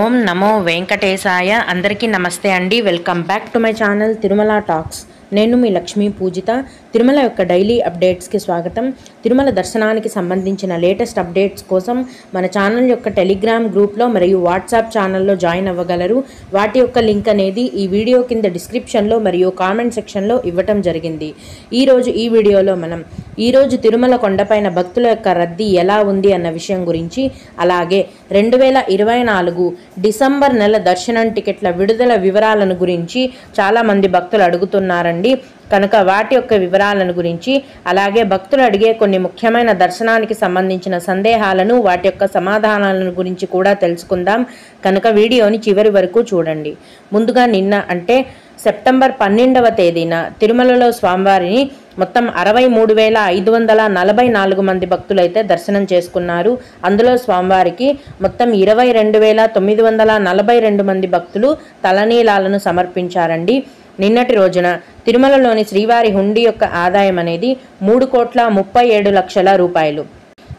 ఓం నమో వెంకటేశాయ. అందరికీ నమస్తే అండి. Welcome back to my channel Tirumala talks. నేను మీ లక్ష్మీ పూజిత. తిరుమల యొక్క డైలీ అప్డేట్స్కి స్వాగతం. తిరుమల దర్శనానికి సంబంధించిన లేటెస్ట్ అప్డేట్స్ కోసం మన ఛానల్ యొక్క టెలిగ్రామ్ గ్రూప్లో మరియు వాట్సాప్ ఛానల్లో జాయిన్ అవ్వగలరు. వాటి యొక్క లింక్ అనేది ఈ వీడియో కింద డిస్క్రిప్షన్లో మరియు కామెంట్ సెక్షన్లో ఇవ్వటం జరిగింది. ఈరోజు ఈ వీడియోలో మనం ఈరోజు తిరుమల కొండపైన భక్తుల యొక్క రద్దీ ఎలా ఉంది అన్న విషయం గురించి, అలాగే 2024 డిసెంబర్ నెల దర్శనం టికెట్ల విడుదల వివరాలను గురించి చాలామంది భక్తులు అడుగుతున్నారండి. కనుక వాటి యొక్క వివరాలను గురించి, అలాగే భక్తులు అడిగే కొన్ని ముఖ్యమైన దర్శనానికి సంబంధించిన సందేహాలను, వాటి యొక్క సమాధానాలను గురించి కూడా తెలుసుకుందాం. కనుక వీడియోని చివరి వరకు చూడండి. ముందుగా నిన్న అంటే సెప్టెంబర్ 12వ తేదీన తిరుమలలో స్వామివారిని మొత్తం 63,544 మంది భక్తులైతే దర్శనం చేసుకున్నారు. అందులో స్వామివారికి మొత్తం 22,942 మంది భక్తులు తలనీలాలను సమర్పించారండి. నిన్నటి రోజున తిరుమలలోని శ్రీవారి హుండీ యొక్క ఆదాయం అనేది 3,37,00,000 రూపాయలు.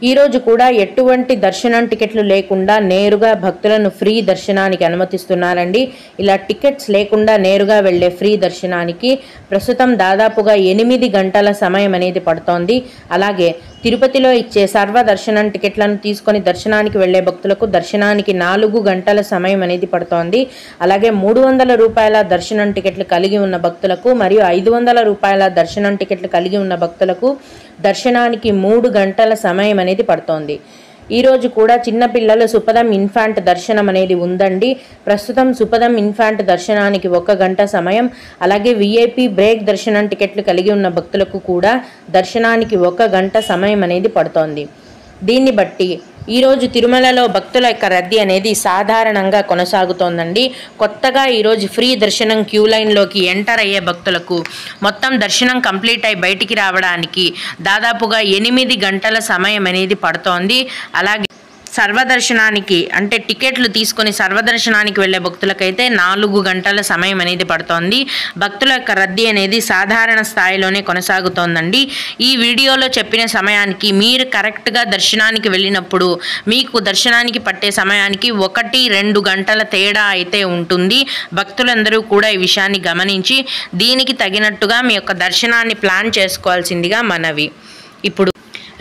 ఈరోజు కూడా ఎటువంటి దర్శనం టికెట్లు లేకుండా నేరుగా భక్తులను ఫ్రీ దర్శనానికి అనుమతిస్తున్నారండి. ఇలా టికెట్స్ లేకుండా నేరుగా వెళ్లే ఫ్రీ దర్శనానికి ప్రస్తుతం దాదాపుగా 8 గంటల సమయం అనేది పడుతోంది. అలాగే తిరుపతిలో ఇచ్చే సర్వ దర్శనం టికెట్లను తీసుకొని దర్శనానికి వెళ్లే భక్తులకు దర్శనానికి 4 గంటల సమయం అనేది పడుతోంది. అలాగే 300 రూపాయల దర్శనం టికెట్లు కలిగి ఉన్న భక్తులకు మరియు 500 రూపాయల దర్శనం టికెట్లు కలిగి ఉన్న భక్తులకు దర్శనానికి 3 గంటల సమయం అనేది పడుతోంది. ఈరోజు కూడా చిన్నపిల్లల సుపదం ఇన్ఫాంట్ దర్శనం అనేది ఉందండి. ప్రస్తుతం సుపదం ఇన్ఫాంట్ దర్శనానికి 1 గంట సమయం, అలాగే విఐపి బ్రేక్ దర్శనం టికెట్లు కలిగి ఉన్న భక్తులకు కూడా దర్శనానికి 1 గంట సమయం అనేది పడుతోంది. దీన్ని బట్టి ఈరోజు తిరుమలలో భక్తుల యొక్క రద్దీ అనేది సాధారణంగా కొనసాగుతోందండి. కొత్తగా ఈరోజు ఫ్రీ దర్శనం క్యూ లైన్లోకి ఎంటర్ అయ్యే భక్తులకు మొత్తం దర్శనం కంప్లీట్ అయి బయటికి రావడానికి దాదాపుగా 8 గంటల సమయం అనేది పడుతోంది. అలాగే సర్వదర్శనానికి అంటే టికెట్లు తీసుకొని సర్వదర్శనానికి వెళ్ళే భక్తులకైతే 4 గంటల సమయం అనేది పడుతోంది. భక్తుల యొక్క రద్దీ అనేది సాధారణ స్థాయిలోనే కొనసాగుతోందండి. ఈ వీడియోలో చెప్పిన సమయానికి మీరు కరెక్ట్గా దర్శనానికి వెళ్ళినప్పుడు మీకు దర్శనానికి పట్టే సమయానికి 1-2 గంటల తేడా అయితే ఉంటుంది. భక్తులందరూ కూడా ఈ విషయాన్ని గమనించి దీనికి తగినట్టుగా మీ యొక్క దర్శనాన్ని ప్లాన్ చేసుకోవాల్సిందిగా మనవి. ఇప్పుడు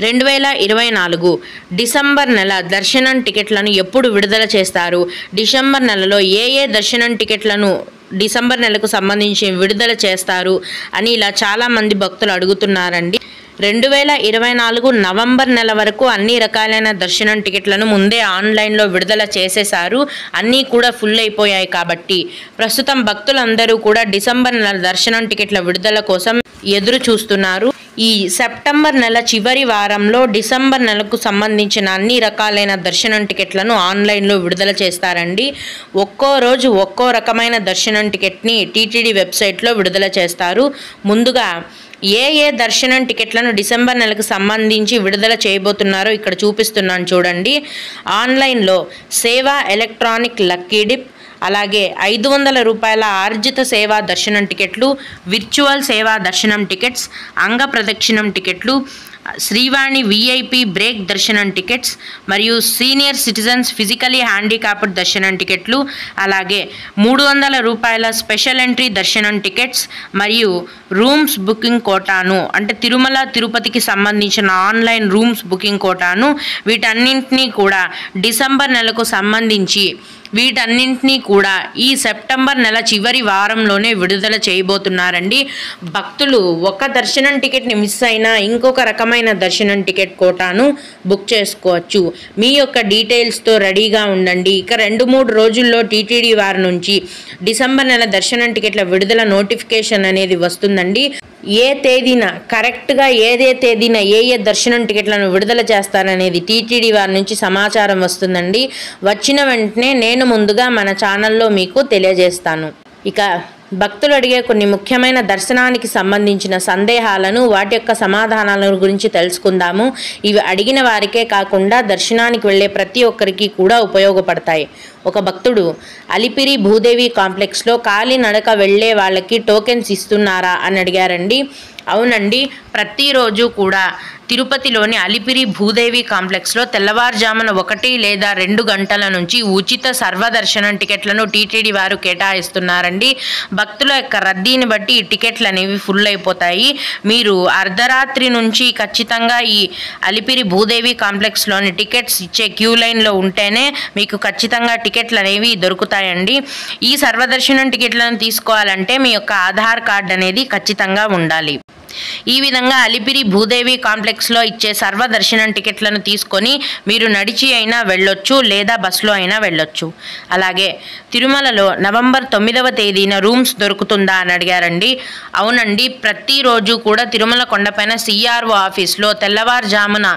2024 డిసెంబర్ నెల దర్శనం టికెట్లను ఎప్పుడు విడుదల చేస్తారు, డిసెంబర్ నెలలో ఏ దర్శనం టికెట్లను డిసెంబర్ నెలకు సంబంధించి విడుదల చేస్తారు అని ఇలా చాలామంది భక్తులు అడుగుతున్నారండి. 2024 నవంబర్ నెల వరకు అన్ని రకాలైన దర్శనం టికెట్లను ముందే ఆన్లైన్లో విడుదల చేసేశారు. అన్నీ కూడా ఫుల్ అయిపోయాయి. కాబట్టి ప్రస్తుతం భక్తులందరూ కూడా డిసెంబర్ నెల దర్శనం టికెట్ల విడుదల కోసం ఎదురు చూస్తున్నారు. ఈ సెప్టెంబర్ నెల చివరి వారంలో డిసెంబర్ నెలకు సంబంధించిన అన్ని రకాలైన దర్శనం టికెట్లను ఆన్లైన్లో విడుదల చేస్తారండి. ఒక్కో రోజు ఒక్కో రకమైన దర్శనం టికెట్ని టీటీడీ వెబ్సైట్లో విడుదల చేస్తారు. ముందుగా ఏ దర్శనం టికెట్లను డిసెంబర్ నెలకు సంబంధించి విడుదల చేయబోతున్నారో ఇక్కడ చూపిస్తున్నాను చూడండి. ఆన్లైన్లో సేవా ఎలక్ట్రానిక్ లక్కీ డిప్, అలాగే 500 రూపాయల ఆర్జిత సేవా దర్శనం టికెట్లు, విర్చువల్ సేవా దర్శనం టికెట్స్, అంగ ప్రదక్షిణం టికెట్లు, శ్రీవాణి విఐపి బ్రేక్ దర్శనం టికెట్స్ మరియు సీనియర్ సిటిజన్స్ ఫిజికలీ హ్యాండిక్యాప్డ్ దర్శనం టికెట్లు, అలాగే 300 రూపాయల స్పెషల్ ఎంట్రీ దర్శనం టికెట్స్ మరియు రూమ్స్ బుకింగ్ కోటాను అంటే తిరుమల తిరుపతికి సంబంధించిన ఆన్లైన్ రూమ్స్ బుకింగ్ కోటాను, వీటన్నింటినీ కూడా డిసెంబర్ నెలకు సంబంధించి వీటన్నింటినీ కూడా ఈ సెప్టెంబర్ నెల చివరి వారంలోనే విడుదల చేయబోతున్నారండి. భక్తులు ఒక దర్శనం టికెట్ని మిస్ అయినా ఇంకొక రకమైన దర్శనం టికెట్ కోటాను బుక్ చేసుకోవచ్చు. మీ యొక్క డీటెయిల్స్తో రెడీగా ఉండండి. ఇక 2-3 రోజుల్లో టీటీడీ వారి నుంచి డిసెంబర్ నెల దర్శనం టికెట్ల విడుదల నోటిఫికేషన్ అనేది వస్తుందండి. ఏ తేదీన కరెక్ట్గా ఏ తేదీన ఏ దర్శనం టికెట్లను విడుదల చేస్తారనేది టీటీడీ వారి నుంచి సమాచారం వస్తుందండి. వచ్చిన వెంటనే నేను ముందుగా మన ఛానల్లో మీకు తెలియజేస్తాను. ఇక భక్తులు అడిగే కొన్ని ముఖ్యమైన దర్శనానికి సంబంధించిన సందేహాలను, వాటి యొక్క సమాధానాల గురించి తెలుసుకుందాము. ఇవి అడిగిన వారికే కాకుండా దర్శనానికి వెళ్ళే ప్రతి ఒక్కరికి కూడా ఉపయోగపడతాయి. ఒక భక్తుడు అలిపిరి భూదేవి కాంప్లెక్స్లో కాలినడక వెళ్ళే వాళ్ళకి టోకెన్స్ ఇస్తున్నారా అని అడిగారండి. అవునండి, ప్రతిరోజు కూడా తిరుపతిలోని అలిపిరి భూదేవి కాంప్లెక్స్లో తెల్లవారుజామున 1 లేదా 2 గంటల నుంచి ఉచిత సర్వదర్శనం టికెట్లను టీటీడీ వారు కేటాయిస్తున్నారండి. భక్తుల యొక్క రద్దీని బట్టి ఈ టికెట్లు అనేవి ఫుల్ అయిపోతాయి. మీరు అర్ధరాత్రి నుంచి ఖచ్చితంగా ఈ అలిపిరి భూదేవి కాంప్లెక్స్లోని టికెట్స్ ఇచ్చే క్యూ లైన్లో ఉంటేనే మీకు ఖచ్చితంగా టికెట్లు అనేవి దొరుకుతాయండి. ఈ సర్వదర్శనం టికెట్లను తీసుకోవాలంటే మీ యొక్క ఆధార్ కార్డ్ అనేది ఖచ్చితంగా ఉండాలి. ఈ విధంగా అలిపిరి భూదేవి కాంప్లెక్స్లో ఇచ్చే సర్వదర్శనం టికెట్లను తీసుకొని మీరు నడిచి అయినా వెళ్ళొచ్చు లేదా బస్సులో అయినా వెళ్ళొచ్చు. అలాగే తిరుమలలో నవంబర్ 9వ తేదీన రూమ్స్ దొరుకుతుందా అని అడిగారండి. అవునండి, ప్రతిరోజు కూడా తిరుమల కొండపైన CRO ఆఫీస్లో తెల్లవారుజామున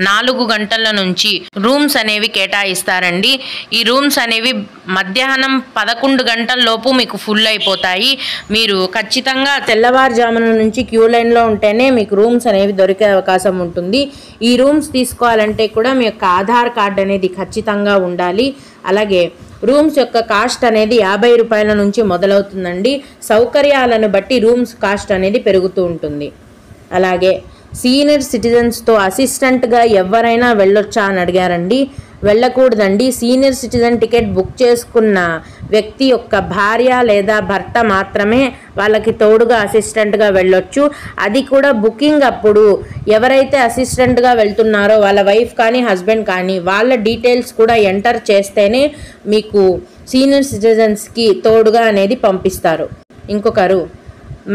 4 గంటల నుంచి రూమ్స్ అనేవి కేటాయిస్తారండి. ఈ రూమ్స్ అనేవి మధ్యాహ్నం 11 గంటల లోపు మీకు ఫుల్ అయిపోతాయి. మీరు ఖచ్చితంగా తెల్లవారుజామున నుంచి క్యూ లైన్లో ఉంటేనే మీకు రూమ్స్ అనేవి దొరికే అవకాశం ఉంటుంది. ఈ రూమ్స్ తీసుకోవాలంటే కూడా మీ యొక్క ఆధార్ కార్డ్ అనేది ఖచ్చితంగా ఉండాలి. అలాగే రూమ్స్ యొక్క కాస్ట్ అనేది 50 రూపాయల నుంచి మొదలవుతుందండి. సౌకర్యాలను బట్టి రూమ్స్ కాస్ట్ అనేది పెరుగుతూ ఉంటుంది. అలాగే సీనియర్ సిటిజన్స్తో అసిస్టెంట్గా ఎవరైనా వెళ్ళొచ్చా అని అడిగారండి. వెళ్ళకూడదండి. సీనియర్ సిటిజన్ టికెట్ బుక్ చేసుకున్న వ్యక్తి యొక్క భార్య లేదా భర్త మాత్రమే వాళ్ళకి తోడుగా అసిస్టెంట్గా వెళ్ళొచ్చు. అది కూడా బుకింగ్ అప్పుడు ఎవరైతే అసిస్టెంట్గా వెళ్తున్నారో వాళ్ళ వైఫ్ కానీ హస్బెండ్ కానీ వాళ్ళ డీటెయిల్స్ కూడా ఎంటర్ చేస్తేనే మీకు సీనియర్ సిటిజన్స్కి తోడుగా అనేది పంపిస్తారు. ఇంకొకరు,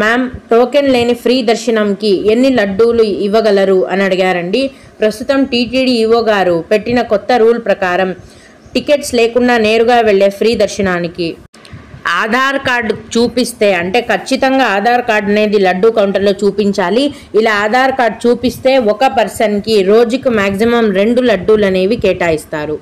మ్యామ్ టోకెన్ లేని ఫ్రీ దర్శనంకి ఎన్ని లడ్డూలు ఇవ్వగలరు అని అడిగారండి. ప్రస్తుతం టీటీడీ ఈవో గారు పెట్టిన కొత్త రూల్ ప్రకారం టికెట్స్ లేకుండా నేరుగా వెళ్ళే ఫ్రీ దర్శనానికి ఆధార్ కార్డు చూపిస్తే, అంటే ఖచ్చితంగా ఆధార్ కార్డు అనేది లడ్డూ కౌంటర్లో చూపించాలి. ఇలా ఆధార్ కార్డు చూపిస్తే ఒక పర్సన్కి రోజుకు మ్యాక్సిమం 2 లడ్డూలు అనేవి కేటాయిస్తారు.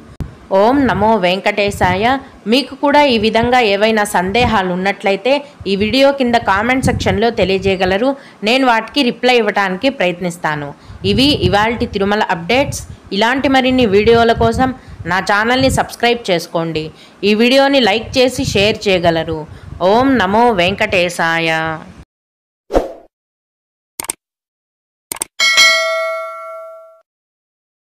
ఓం నమో వెంకటేశాయ. మీకు కూడా ఈ విధంగా ఏవైనా సందేహాలు ఉన్నట్లయితే ఈ వీడియో కింద కామెంట్ సెక్షన్లో తెలియజేయగలరు. నేను వాటికి రిప్లై ఇవ్వడానికి ప్రయత్నిస్తాను. ఇవి ఇవాల్టి తిరుమల అప్డేట్స్. ఇలాంటి మరిన్ని వీడియోల కోసం నా ఛానల్ని సబ్స్క్రైబ్ చేసుకోండి. ఈ వీడియోని లైక్ చేసి షేర్ చేయగలరు. ఓం నమో వెంకటేశాయ.